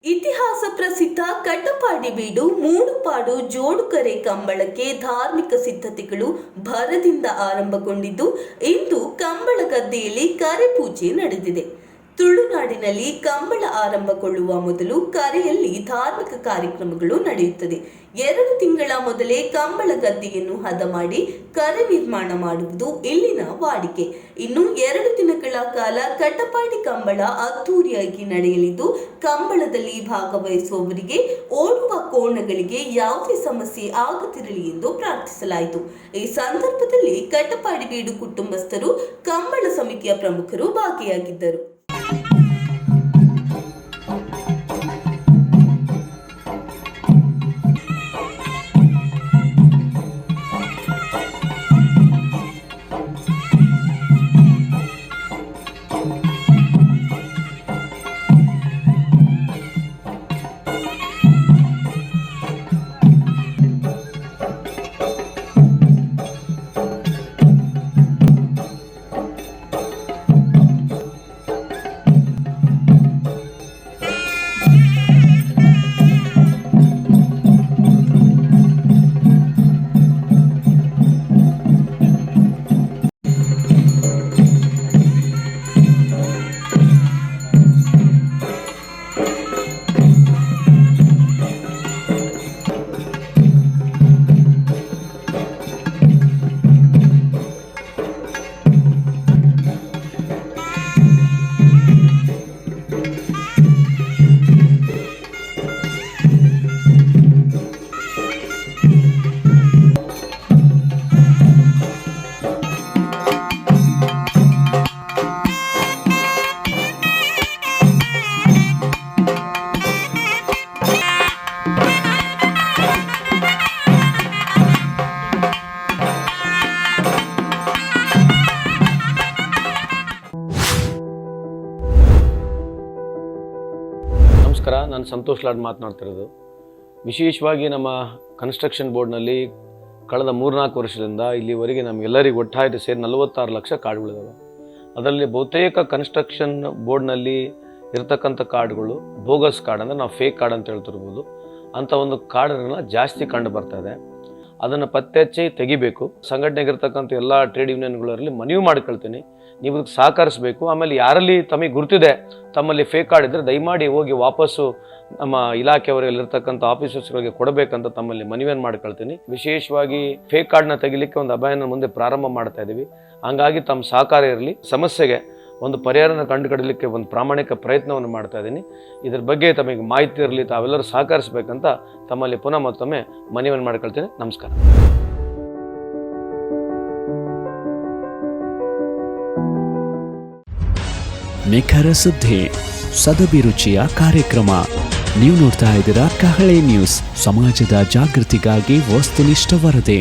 ಇತಿಹಾಸ ಪ್ರಸಿದ್ಧ ಕಟ್ಟಪಾಡಿಬೀಡು ಮೂಡುಪಾಡು ಜೋಡುಕರೆ ಕಂಬಳಕ್ಕೆ ಧಾರ್ಮಿಕ ಸಿದ್ಧತೆಗಳು ಭರದಿಂದ ಆರಂಭಗೊಂಡಿದ್ದು ಇಂದು ಕಂಬಳ ಗದ್ದೆಯಲ್ಲಿ ಕರೆ ಪೂಜೆ ನಡೆದಿದೆ. ತುಳುನಾಡಿನಲ್ಲಿ ಕಂಬಳ ಆರಂಭಗೊಳ್ಳುವ ಮೊದಲು ಕರೆಯಲ್ಲಿ ಧಾರ್ಮಿಕ ಕಾರ್ಯಕ್ರಮಗಳು ನಡೆಯುತ್ತದೆ. 2 ತಿಂಗಳ ಮೊದಲೇ ಕಂಬಳ ಗದ್ದೆಯನ್ನು ಹದ ಮಾಡಿ ಕರೆ ನಿರ್ಮಾಣ ಮಾಡುವುದು ಇಲ್ಲಿನ ವಾಡಿಕೆ. ಇನ್ನು 2 ದಿನಗಳ ಕಾಲ ಕಟ್ಟಪಾಡಿ ಕಂಬಳ ಅದ್ದೂರಿಯಾಗಿ ನಡೆಯಲಿದ್ದು, ಕಂಬಳದಲ್ಲಿ ಭಾಗವಹಿಸುವವರಿಗೆ ಓಡುವ ಕೋಣಗಳಿಗೆ ಯಾವುದೇ ಸಮಸ್ಯೆ ಆಗದಿರಲಿ ಎಂದು ಪ್ರಾರ್ಥಿಸಲಾಯಿತು. ಈ ಸಂದರ್ಭದಲ್ಲಿ ಕಟ್ಟಪಾಡಿಬೀಡು ಕುಟುಂಬಸ್ಥರು, ಕಂಬಳ ಸಮಿತಿಯ ಪ್ರಮುಖರು ಭಾಗಿಯಾಗಿದ್ದರು. ನಮಸ್ಕಾರ, ನಾನು ಸಂತೋಷ್ ಲಾಡ್ ಮಾತನಾಡ್ತಿರೋದು. ವಿಶೇಷವಾಗಿ ನಮ್ಮ ಕನ್ಸ್ಟ್ರಕ್ಷನ್ ಬೋರ್ಡ್ನಲ್ಲಿ ಕಳೆದ 3-4 ವರ್ಷದಿಂದ ಇಲ್ಲಿವರೆಗೆ ನಮಗೆಲ್ಲರಿಗೂ ಒಟ್ಟಾಗಿ ಸೇರಿ 46 ಲಕ್ಷ ಕಾರ್ಡ್ಗಳಿದ್ದಾವೆ. ಅದರಲ್ಲಿ ಬಹುತೇಕ ಕನ್ಸ್ಟ್ರಕ್ಷನ್ ಬೋರ್ಡ್ನಲ್ಲಿ ಇರತಕ್ಕಂಥ ಕಾರ್ಡ್ಗಳು ಬೋಗಸ್ ಕಾರ್ಡ್, ಅಂದರೆ ನಾವು ಫೇಕ್ ಕಾರ್ಡ್ ಅಂತ ಹೇಳ್ತಿರ್ಬೋದು. ಅಂಥ ಒಂದು ಕಾರ್ಡನ್ನು ಜಾಸ್ತಿ ಕಂಡು ಬರ್ತಾ ಇದೆ. ಅದನ್ನು ಪತ್ತೆ ಹಚ್ಚಿ ತೆಗಿಬೇಕು. ಸಂಘಟನೆಗಿರ್ತಕ್ಕಂಥ ಎಲ್ಲ ಟ್ರೇಡ್ ಯೂನಿಯನ್ಗಳಲ್ಲಿ ಮನವಿ ಮಾಡ್ಕೊಳ್ತೀನಿ, ನೀವು ಇದಕ್ಕೆ ಸಹಕರಿಸಬೇಕು. ಆಮೇಲೆ ಯಾರಲ್ಲಿ ತಮಗೆ ಗುರುತಿದೆ ತಮ್ಮಲ್ಲಿ ಫೇಕ್ ಕಾರ್ಡ್ ಇದ್ದರೆ ದಯಮಾಡಿ ಹೋಗಿ ವಾಪಸ್ಸು ನಮ್ಮ ಇಲಾಖೆಯವರಲ್ಲಿರ್ತಕ್ಕಂಥ ಆಫೀಸರ್ಸ್ಗಳಿಗೆ ಕೊಡಬೇಕಂತ ತಮ್ಮಲ್ಲಿ ಮನವಿಯನ್ನು ಮಾಡ್ಕೊಳ್ತೀನಿ. ವಿಶೇಷವಾಗಿ ಫೇಕ್ ಕಾರ್ಡ್ನ ತೆಗಿಲಿಕ್ಕೆ ಒಂದು ಅಭಿಯಾನ ಮುಂದೆ ಪ್ರಾರಂಭ ಮಾಡ್ತಾ ಇದ್ದೀವಿ. ಹಂಗಾಗಿ ತಮ್ಮ ಸಹಕಾರ ಇರಲಿ. ಸಮಸ್ಯೆಗೆ ಒಂದು ಪರಿಹಾರನ ಕಂಡುಕಡಲಿಕ್ಕೆ ಒಂದು ಪ್ರಾಮಾಣಿಕ ಪ್ರಯತ್ನವನ್ನು ಮಾಡ್ತಾ ಇದ್ದೀನಿ. ಇದ್ರ ಬಗ್ಗೆ ತಮಗೆ ಮಾಹಿತಿ ಇರಲಿ, ತಾವೆಲ್ಲರೂ ಸಹಕರಿಸಬೇಕಂತ ತಮ್ಮಲ್ಲಿ ಪುನಃ ಮತ್ತೊಮ್ಮೆ ಮನವಿಯನ್ನು ಮಾಡ್ಕೊಳ್ತೀನಿ. ನಮಸ್ಕಾರ. ನಿಖರ ಸುದ್ದಿ, ಸದಭಿರುಚಿಯ ಕಾರ್ಯಕ್ರಮ. ನೀವು ನೋಡ್ತಾ ಇದ್ದೀರಾ ಕಹಳೆ ನ್ಯೂಸ್, ಸಮಾಜದ ಜಾಗೃತಿಗಾಗಿ ವಸ್ತುನಿಷ್ಠ ವರದಿ.